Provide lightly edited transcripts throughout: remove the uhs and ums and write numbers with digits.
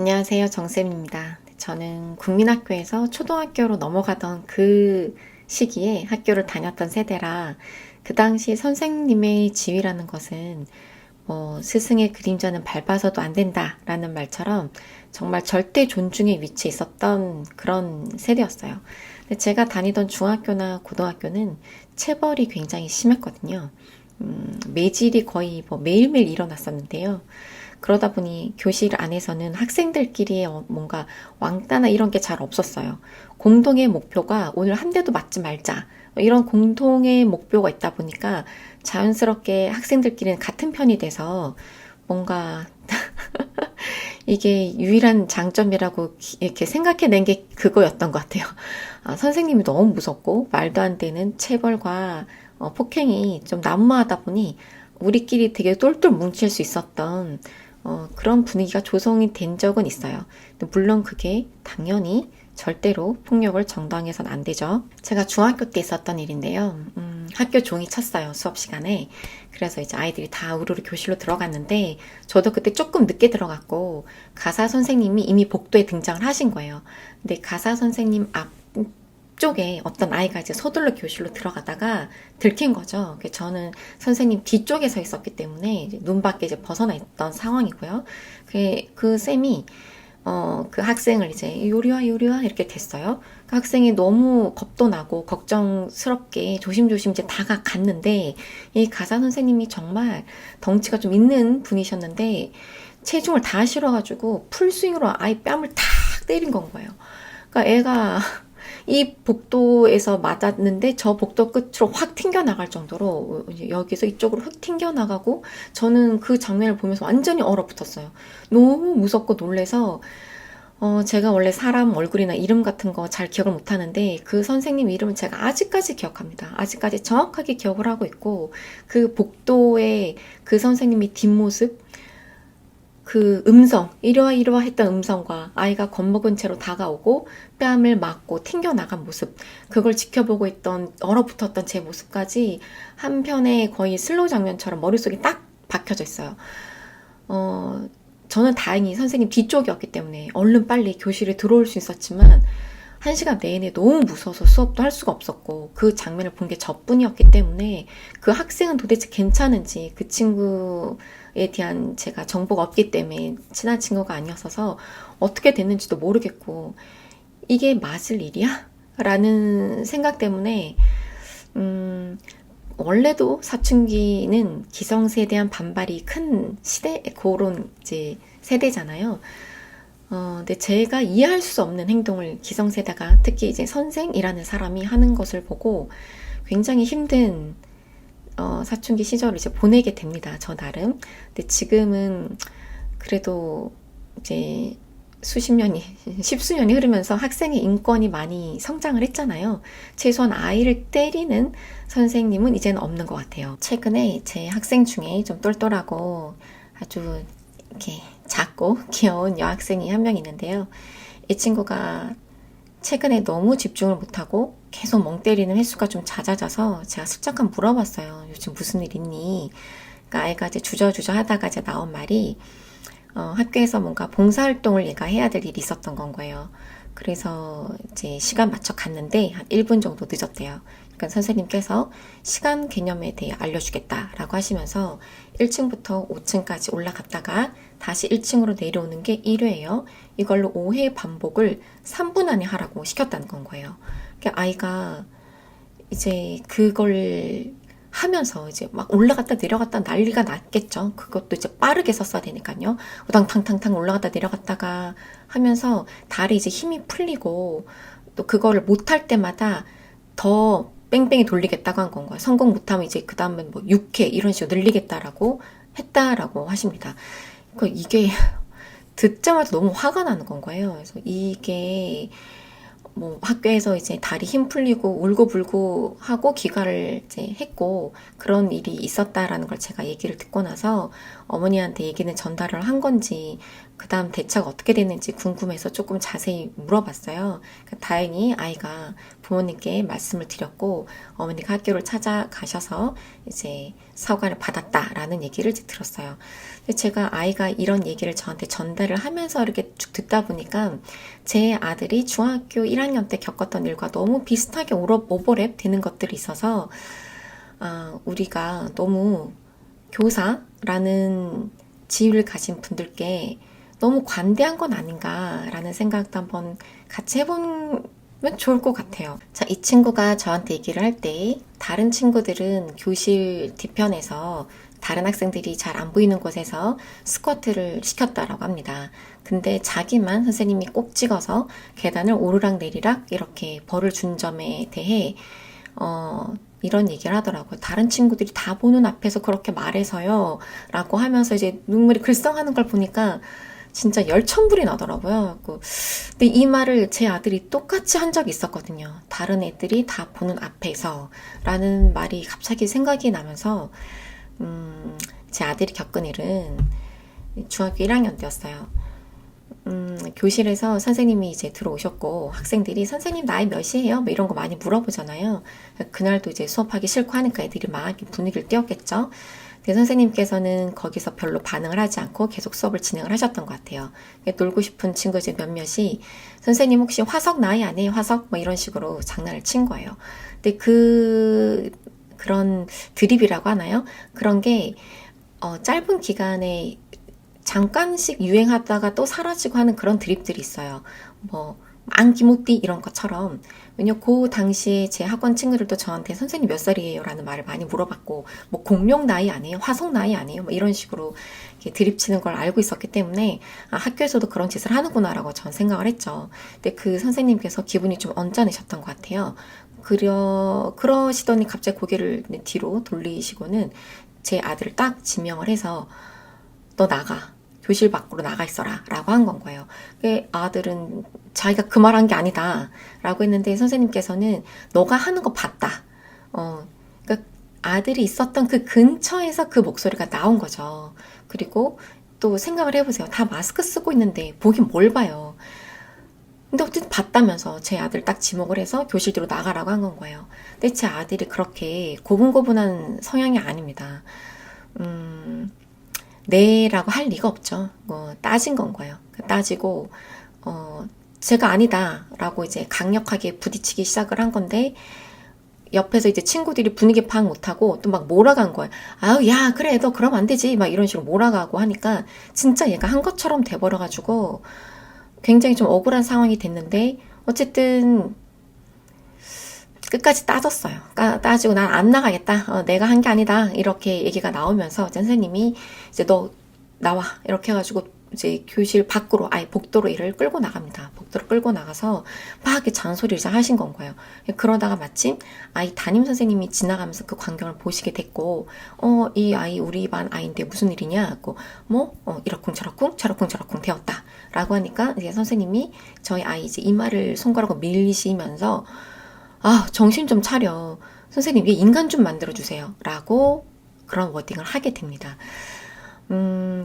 안녕하세요. 정쌤입니다. 저는 국민학교에서 초등학교로 넘어가던 그 시기에 학교를 다녔던 세대라 그 당시 선생님의 지위라는 것은 뭐 스승의 그림자는 밟아서도 안 된다라는 말처럼 정말 절대 존중의 위치에 있었던 그런 세대였어요. 근데 제가 다니던 중학교나 고등학교는 체벌이 굉장히 심했거든요. 매질이 거의 뭐 매일매일 일어났었는데요. 그러다 보니 교실 안에서는 학생들끼리의 뭔가 왕따나 이런 게 잘 없었어요. 공동의 목표가 오늘 한 대도 맞지 말자. 이런 공동의 목표가 있다 보니까 자연스럽게 학생들끼리는 같은 편이 돼서 뭔가 이게 유일한 장점이라고 이렇게 생각해낸 게 그거였던 것 같아요. 선생님이 너무 무섭고 말도 안 되는 체벌과 폭행이 좀 난무하다 보니 우리끼리 되게 똘똘 뭉칠 수 있었던 그런 분위기가 조성이 된 적은 있어요. 물론 그게 당연히 절대로 폭력을 정당해서는 안 되죠. 제가 중학교 때 있었던 일인데요. 학교 종이 쳤어요. 수업 시간에. 그래서 이제 아이들이 다 우르르 교실로 들어갔는데 저도 그때 조금 늦게 들어갔고 가사 선생님이 이미 복도에 등장을 하신 거예요. 근데 가사 선생님 앞쪽에 어떤 아이가 이제 서둘러 교실로 들어가다가 들킨 거죠. 저는 선생님 뒤쪽에 서 있었기 때문에 눈 밖에 이제 벗어나 있던 상황이고요. 그 쌤이 그 학생을 이제 요리와 이렇게 됐어요. 그 학생이 너무 겁도 나고 걱정스럽게 조심조심 이제 다가갔는데 이 가사 선생님이 정말 덩치가 좀 있는 분이셨는데 체중을 다 실어가지고 풀스윙으로 아이 뺨을 탁 때린 건 거예요. 그러니까 애가 이 복도에서 맞았는데 저 복도 끝으로 확 튕겨나갈 정도로 여기서 이쪽으로 확 튕겨나가고 저는 그 장면을 보면서 완전히 얼어붙었어요. 너무 무섭고 놀래서 제가 원래 사람 얼굴이나 이름 같은 거 잘 기억을 못 하는데 그 선생님 이름은 제가 아직까지 기억합니다. 아직까지 정확하게 기억을 하고 있고 그 복도에 그 선생님의 뒷모습 그 음성, 이러와 했던 음성과 아이가 겁먹은 채로 다가오고 뺨을 맞고 튕겨나간 모습, 그걸 지켜보고 있던 얼어붙었던 제 모습까지 한 편의 거의 슬로우 장면처럼 머릿속에 딱 박혀져 있어요. 저는 다행히 선생님 뒤쪽이었기 때문에 얼른 빨리 교실에 들어올 수 있었지만 1시간 내내 너무 무서워서 수업도 할 수가 없었고 그 장면을 본 게 저뿐이었기 때문에 그 학생은 도대체 괜찮은지 그 친구에 대한 제가 정보가 없기 때문에 친한 친구가 아니었어서 어떻게 됐는지도 모르겠고 이게 맞을 일이야? 라는 생각 때문에 원래도 사춘기는 기성세대한 반발이 큰 시대, 그런 이제 세대잖아요. 근데 제가 이해할 수 없는 행동을 기성세대가 특히 이제 선생이라는 사람이 하는 것을 보고 굉장히 힘든 사춘기 시절을 이제 보내게 됩니다. 저 나름. 근데 지금은 그래도 이제 수십 년이, 십수년이 흐르면서 학생의 인권이 많이 성장을 했잖아요. 최소한 아이를 때리는 선생님은 이제는 없는 것 같아요. 최근에 제 학생 중에 좀 똘똘하고 아주 이렇게 작고 귀여운 여학생이 한 명 있는데요. 이 친구가 최근에 너무 집중을 못하고 계속 멍 때리는 횟수가 좀 잦아져서 제가 슬쩍 한번 물어봤어요. 요즘 무슨 일 있니? 그러니까 아이가 이제 주저주저 하다가 이제 나온 말이 학교에서 뭔가 봉사활동을 얘가 해야 될 일이 있었던 건 거예요. 그래서 이제 시간 맞춰 갔는데 한 1분 정도 늦었대요. 그러니까 선생님께서 시간 개념에 대해 알려주겠다라고 하시면서 1층부터 5층까지 올라갔다가 다시 1층으로 내려오는 게 1회예요. 이걸로 5회 반복을 3분 안에 하라고 시켰다는 건 거예요. 그러니까 아이가 이제 그걸 하면서 이제 막 올라갔다 내려갔다 난리가 났겠죠. 그것도 이제 빠르게 썼어야 되니까요. 우당탕탕탕 올라갔다 내려갔다가 하면서 다리 이제 힘이 풀리고 또 그거를 못할 때마다 더 뺑뺑이 돌리겠다고 한 건 거예요. 성공 못하면 이제 그 다음엔 뭐 6회 이런 식으로 늘리겠다라고 했다라고 하십니다. 그러니까 이게 듣자마자 너무 화가 나는 건 거예요. 그래서 이게 뭐 학교에서 이제 다리 힘 풀리고 울고불고 하고 귀가를 이제 했고 그런 일이 있었다라는 걸 제가 얘기를 듣고 나서 어머니한테 얘기는 전달을 한 건지 그 다음 대처가 어떻게 됐는지 궁금해서 조금 자세히 물어봤어요. 다행히 아이가 부모님께 말씀을 드렸고 어머니가 학교를 찾아가셔서 이제 사과를 받았다라는 얘기를 이제 들었어요. 근데 제가 아이가 이런 얘기를 저한테 전달을 하면서 이렇게 쭉 듣다 보니까 제 아들이 중학교 1학년 때 겪었던 일과 너무 비슷하게 오버랩 되는 것들이 있어서 우리가 너무 교사라는 지위를 가진 분들께 너무 관대한 건 아닌가라는 생각도 한번 같이 해보면 좋을 것 같아요. 자, 이 친구가 저한테 얘기를 할 때 다른 친구들은 교실 뒤편에서 다른 학생들이 잘 안 보이는 곳에서 스쿼트를 시켰다라고 합니다. 근데 자기만 선생님이 꼭 찍어서 계단을 오르락 내리락 이렇게 벌을 준 점에 대해 이런 얘기를 하더라고요. 다른 친구들이 다 보는 앞에서 그렇게 말해서요 라고 하면서 이제 눈물이 글썽하는 걸 보니까 진짜 열천불이 나더라고요. 근데 이 말을 제 아들이 똑같이 한 적이 있었거든요. 다른 애들이 다 보는 앞에서 라는 말이 갑자기 생각이 나면서 제 아들이 겪은 일은 중학교 1학년 때였어요. 교실에서 선생님이 이제 들어오셨고 학생들이 선생님 나이 몇이에요? 뭐 이런 거 많이 물어보잖아요. 그날도 이제 수업하기 싫고 하니까 애들이 막 분위기를 띄웠겠죠. 근데 선생님께서는 거기서 별로 반응을 하지 않고 계속 수업을 진행을 하셨던 것 같아요. 놀고 싶은 친구 이제 몇몇이 선생님 혹시 화석 나이 아니에요? 화석? 뭐 이런 식으로 장난을 친 거예요. 근데 그런 드립이라고 하나요? 그런 게 짧은 기간에 잠깐씩 유행하다가 또 사라지고 하는 그런 드립들이 있어요. 뭐 안기모띠 이런 것처럼. 왜냐면 그 당시에 제 학원 친구들도 저한테 선생님 몇 살이에요? 라는 말을 많이 물어봤고 뭐 공룡 나이 아니에요? 화성 나이 아니에요? 뭐 이런 식으로 드립치는 걸 알고 있었기 때문에 학교에서도 그런 짓을 하는구나 라고 전 생각을 했죠. 근데 그 선생님께서 기분이 좀 언짢으셨던 것 같아요. 그러시더니 갑자기 고개를 뒤로 돌리시고는 제 아들을 딱 지명을 해서 너 나가. 교실 밖으로 나가 있어라. 라고 한 건 거예요. 아들은 자기가 그 말 한 게 아니다. 라고 했는데 선생님께서는 너가 하는 거 봤다. 그러니까 아들이 있었던 그 근처에서 그 목소리가 나온 거죠. 그리고 또 생각을 해보세요. 다 마스크 쓰고 있는데 보긴 뭘 봐요. 근데 어쨌든 봤다면서 제 아들 딱 지목을 해서 교실 뒤로 나가라고 한 건 거예요. 근데 제 아들이 그렇게 고분고분한 성향이 아닙니다. 네라고 할 리가 없죠. 따진 건 거예요. 따지고 제가 아니다 라고 이제 강력하게 부딪히기 시작을 한 건데 옆에서 이제 친구들이 분위기 파악 못하고 또 막 몰아간 거예요. 아우 야 그래 너 그러면 안 되지 막 이런 식으로 몰아가고 하니까 진짜 얘가 한 것처럼 돼버려가지고 굉장히 좀 억울한 상황이 됐는데 어쨌든 끝까지 따졌어요. 따지고 난 안 나가겠다. 내가 한 게 아니다. 이렇게 얘기가 나오면서 선생님이 이제 너 나와 이렇게 해가지고 이제 교실 밖으로 아예 복도로 얘를 끌고 나갑니다. 복도로 끌고 나가서 막 이렇게 잔소리를 하신 건 거예요. 그러다가 마침 아이 담임 선생님이 지나가면서 그 광경을 보시게 됐고 이 아이 우리 반 아이인데 무슨 일이냐 하고 이러쿵저러쿵 저러쿵저러쿵 되었다 라고 하니까 이제 선생님이 저희 아이 이제 이마를 손가락으로 밀리시면서 정신 좀 차려. 선생님, 얘 인간 좀 만들어주세요. 라고 그런 워딩을 하게 됩니다.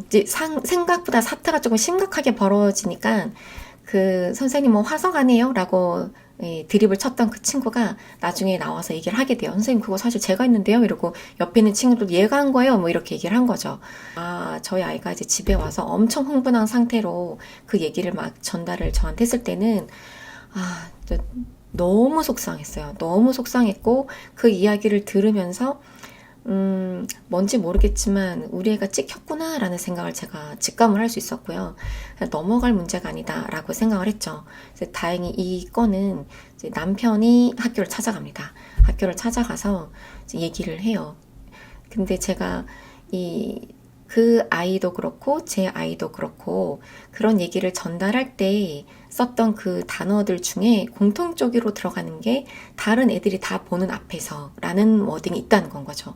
이제 생각보다 사태가 조금 심각하게 벌어지니까 그 선생님 뭐 화석 아니에요? 라고 드립을 쳤던 그 친구가 나중에 나와서 얘기를 하게 돼요. 선생님 그거 사실 제가 했는데요. 이러고 옆에 있는 친구도 얘가 한 거예요. 뭐 이렇게 얘기를 한 거죠. 저희 아이가 이제 집에 와서 엄청 흥분한 상태로 그 얘기를 막 전달을 저한테 했을 때는 너무 속상했어요. 너무 속상했고 그 이야기를 들으면서 뭔지 모르겠지만 우리 애가 찍혔구나 라는 생각을 제가 직감을 할 수 있었고요. 넘어갈 문제가 아니다 라고 생각을 했죠. 다행히 이 건은 이제 남편이 학교를 찾아갑니다. 학교를 찾아가서 이제 얘기를 해요. 근데 제가 그 아이도 그렇고 제 아이도 그렇고 그런 얘기를 전달할 때 썼던 그 단어들 중에 공통적으로 들어가는 게 다른 애들이 다 보는 앞에서 라는 워딩이 있다는 건 거죠.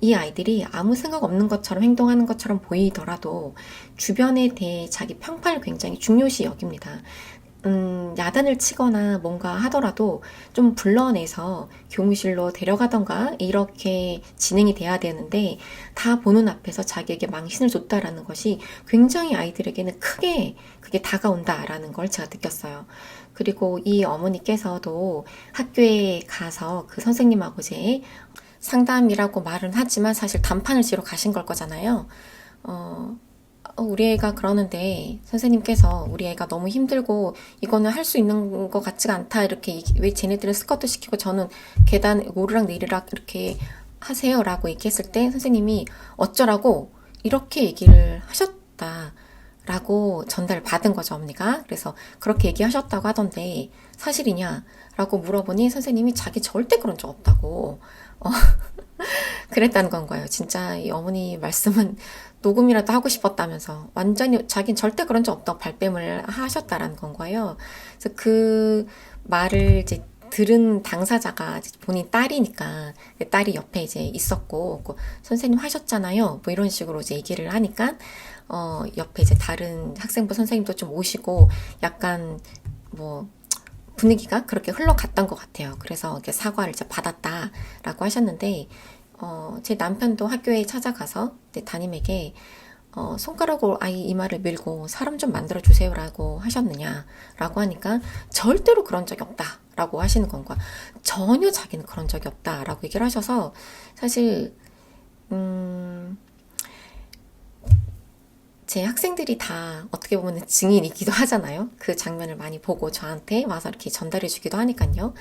이 아이들이 아무 생각 없는 것처럼 행동하는 것처럼 보이더라도 주변에 대해 자기 평판을 굉장히 중요시 여깁니다. 야단을 치거나 뭔가 하더라도 좀 불러내서 교무실로 데려가던가 이렇게 진행이 돼야 되는데 다 보는 앞에서 자기에게 망신을 줬다라는 것이 굉장히 아이들에게는 크게 그게 다가온다라는 걸 제가 느꼈어요. 그리고 이 어머니께서도 학교에 가서 그 선생님하고 이제 상담이라고 말은 하지만 사실 단판을 지러 가신 걸 거잖아요. 우리 애가 그러는데 선생님께서 우리 애가 너무 힘들고 이거는 할 수 있는 것 같지가 않다. 이렇게 왜 쟤네들은 스쿼트 시키고 저는 계단 오르락 내리락 이렇게 하세요라고 얘기했을 때 선생님이 어쩌라고 이렇게 얘기를 하셨다라고 전달을 받은 거죠, 어머니가. 그래서 그렇게 얘기하셨다고 하던데 사실이냐라고 물어보니 선생님이 자기 절대 그런 적 없다고 그랬다는 건 거예요. 진짜 이 어머니 말씀은 녹음이라도 하고 싶었다면서 완전히 자긴 절대 그런 적 없다고 발뺌을 하셨다라는 건 거예요. 그래서 그 말을 이제 들은 당사자가 본인 딸이니까 딸이 옆에 이제 있었고 선생님 하셨잖아요. 뭐 이런 식으로 이제 얘기를 하니까 옆에 이제 다른 학생부 선생님도 좀 오시고 약간 뭐 분위기가 그렇게 흘러갔던 것 같아요. 그래서 이렇게 사과를 이제 받았다라고 하셨는데, 제 남편도 학교에 찾아가서 담임에게 손가락으로 아이 이마를 밀고 사람 좀 만들어주세요라고 하셨느냐라고 하니까 절대로 그런 적이 없다라고 하시는 건가. 전혀 자기는 그런 적이 없다라고 얘기를 하셔서 사실 제 학생들이 다 어떻게 보면 증인이기도 하잖아요. 그 장면을 많이 보고 저한테 와서 이렇게 전달해 주기도 하니까요.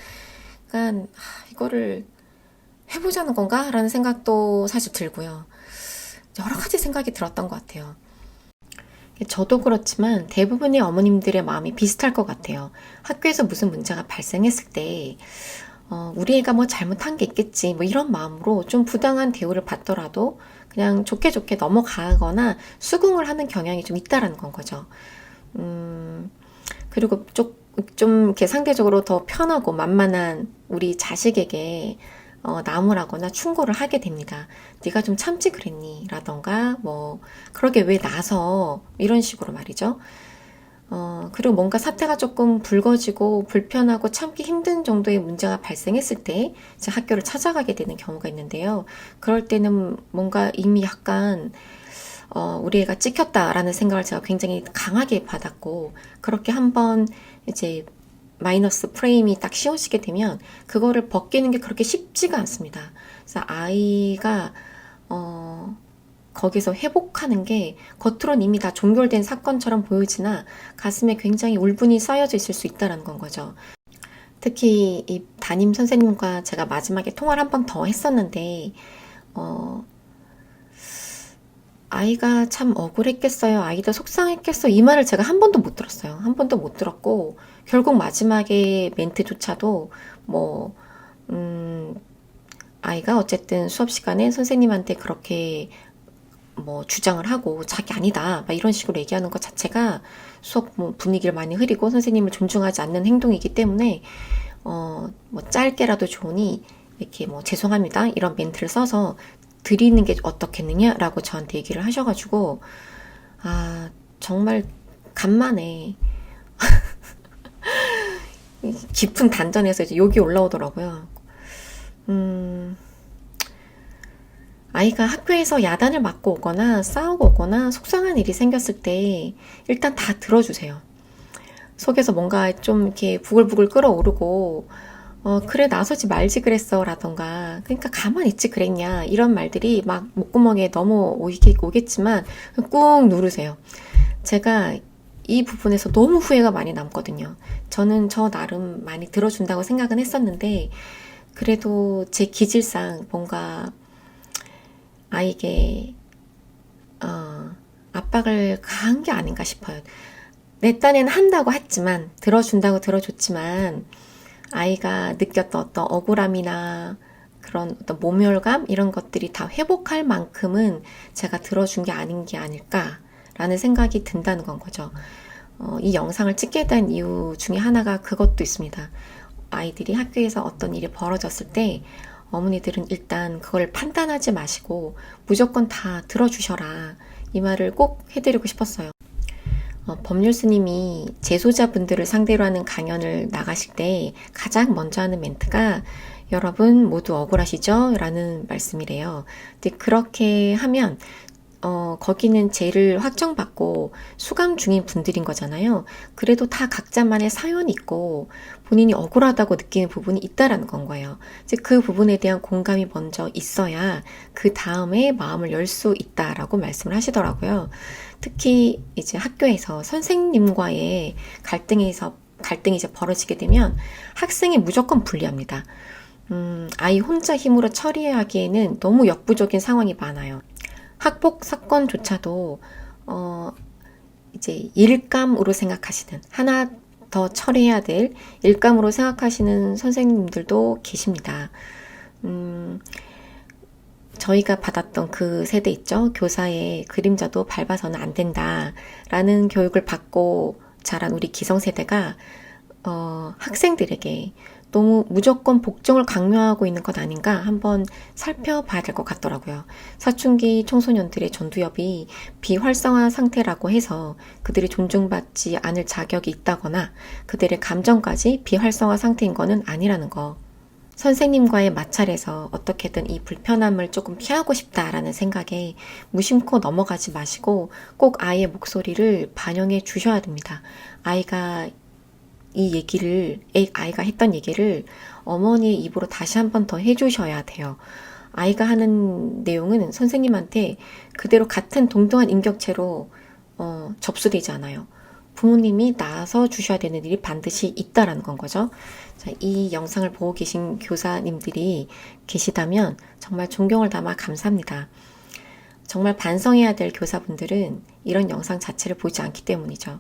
그러니까 이거를 해보자는 건가? 라는 생각도 사실 들고요. 여러 가지 생각이 들었던 것 같아요. 저도 그렇지만 대부분의 어머님들의 마음이 비슷할 것 같아요. 학교에서 무슨 문제가 발생했을 때 우리 애가 뭐 잘못한 게 있겠지 뭐 이런 마음으로 좀 부당한 대우를 받더라도 그냥 좋게 좋게 넘어가거나 수긍을 하는 경향이 좀 있다라는 건 거죠. 그리고 좀 이렇게 상대적으로 더 편하고 만만한 우리 자식에게 나무라거나 충고를 하게 됩니다. 네가 좀 참지 그랬니? 라던가 뭐 그러게 왜 나서 이런 식으로 말이죠. 그리고 뭔가 사태가 조금 불거지고 불편하고 참기 힘든 정도의 문제가 발생했을 때 이제 학교를 찾아가게 되는 경우가 있는데요. 그럴 때는 뭔가 이미 약간 우리 애가 찍혔다라는 생각을 제가 굉장히 강하게 받았고 그렇게 한번 이제 마이너스 프레임이 딱 씌워지게 되면 그거를 벗기는 게 그렇게 쉽지가 않습니다. 그래서 아이가 거기서 회복하는 게 겉으로는 이미 다 종결된 사건처럼 보이지나 가슴에 굉장히 울분이 쌓여져 있을 수 있다는 건 거죠. 특히 이 담임 선생님과 제가 마지막에 통화를 한 번 더 했었는데 아이가 참 억울했겠어요. 아이도 속상했겠어. 이 말을 제가 한 번도 못 들었어요. 한 번도 못 들었고 결국 마지막에 멘트조차도 뭐 아이가 어쨌든 수업 시간에 선생님한테 그렇게 뭐 주장을 하고 자기 아니다 막 이런 식으로 얘기하는 것 자체가 수업 분위기를 많이 흐리고 선생님을 존중하지 않는 행동이기 때문에 뭐 짧게라도 좋으니 이렇게 뭐 죄송합니다 이런 멘트를 써서 드리는 게 어떻겠느냐라고 저한테 얘기를 하셔가지고 정말 간만에 깊은 단전에서 이제 욕이 올라오더라고요. 아이가 학교에서 야단을 맞고 오거나 싸우고 오거나 속상한 일이 생겼을 때 일단 다 들어주세요. 속에서 뭔가 좀 이렇게 부글부글 끓어오르고 그래 나서지 말지 그랬어 라던가 그러니까 가만히 있지 그랬냐 이런 말들이 막 목구멍에 오겠지만 꾹 누르세요. 제가 이 부분에서 너무 후회가 많이 남거든요. 저는 저 나름 많이 들어준다고 생각은 했었는데 그래도 제 기질상 뭔가 아이에게 압박을 가한 게 아닌가 싶어요. 내 딴에는 한다고 했지만 들어준다고 들어줬지만 아이가 느꼈던 어떤 억울함이나 그런 어떤 모멸감 이런 것들이 다 회복할 만큼은 제가 들어준 게 아닌 게 아닐까라는 생각이 든다는 건 거죠. 이 영상을 찍게 된 이유 중에 하나가 그것도 있습니다. 아이들이 학교에서 어떤 일이 벌어졌을 때 어머니들은 일단 그걸 판단하지 마시고 무조건 다 들어주셔라 이 말을 꼭 해드리고 싶었어요. 법률 스님이 재소자분들을 상대로 하는 강연을 나가실 때 가장 먼저 하는 멘트가 여러분 모두 억울하시죠? 라는 말씀이래요. 근데 그렇게 하면 거기는 죄를 확정받고 수감 중인 분들인 거잖아요. 그래도 다 각자만의 사연이 있고 본인이 억울하다고 느끼는 부분이 있다라는 건 거예요. 즉, 그 부분에 대한 공감이 먼저 있어야 그 다음에 마음을 열 수 있다라고 말씀을 하시더라고요. 특히 이제 학교에서 선생님과의 갈등이 이제 벌어지게 되면 학생이 무조건 불리합니다. 아이 혼자 힘으로 처리하기에는 너무 역부족인 상황이 많아요. 학폭 사건조차도 이제 일감으로 생각하시는, 하나 더 처리해야 될 일감으로 생각하시는 선생님들도 계십니다. 저희가 받았던 그 세대 있죠. 교사의 그림자도 밟아서는 안 된다라는 교육을 받고 자란 우리 기성세대가 학생들에게 너무 무조건 복종을 강요하고 있는 것 아닌가 한번 살펴봐야 될 것 같더라고요. 사춘기 청소년들의 전두엽이 비활성화 상태라고 해서 그들이 존중받지 않을 자격이 있다거나 그들의 감정까지 비활성화 상태인 거는 아니라는 거. 선생님과의 마찰에서 어떻게든 이 불편함을 조금 피하고 싶다라는 생각에 무심코 넘어가지 마시고 꼭 아이의 목소리를 반영해 주셔야 됩니다. 아이가 했던 얘기를 어머니의 입으로 다시 한 번 더 해주셔야 돼요. 아이가 하는 내용은 선생님한테 그대로 같은 동등한 인격체로 접수되지 않아요. 부모님이 나서 주셔야 되는 일이 반드시 있다라는 건 거죠. 자, 이 영상을 보고 계신 교사님들이 계시다면 정말 존경을 담아 감사합니다. 정말 반성해야 될 교사분들은 이런 영상 자체를 보지 않기 때문이죠.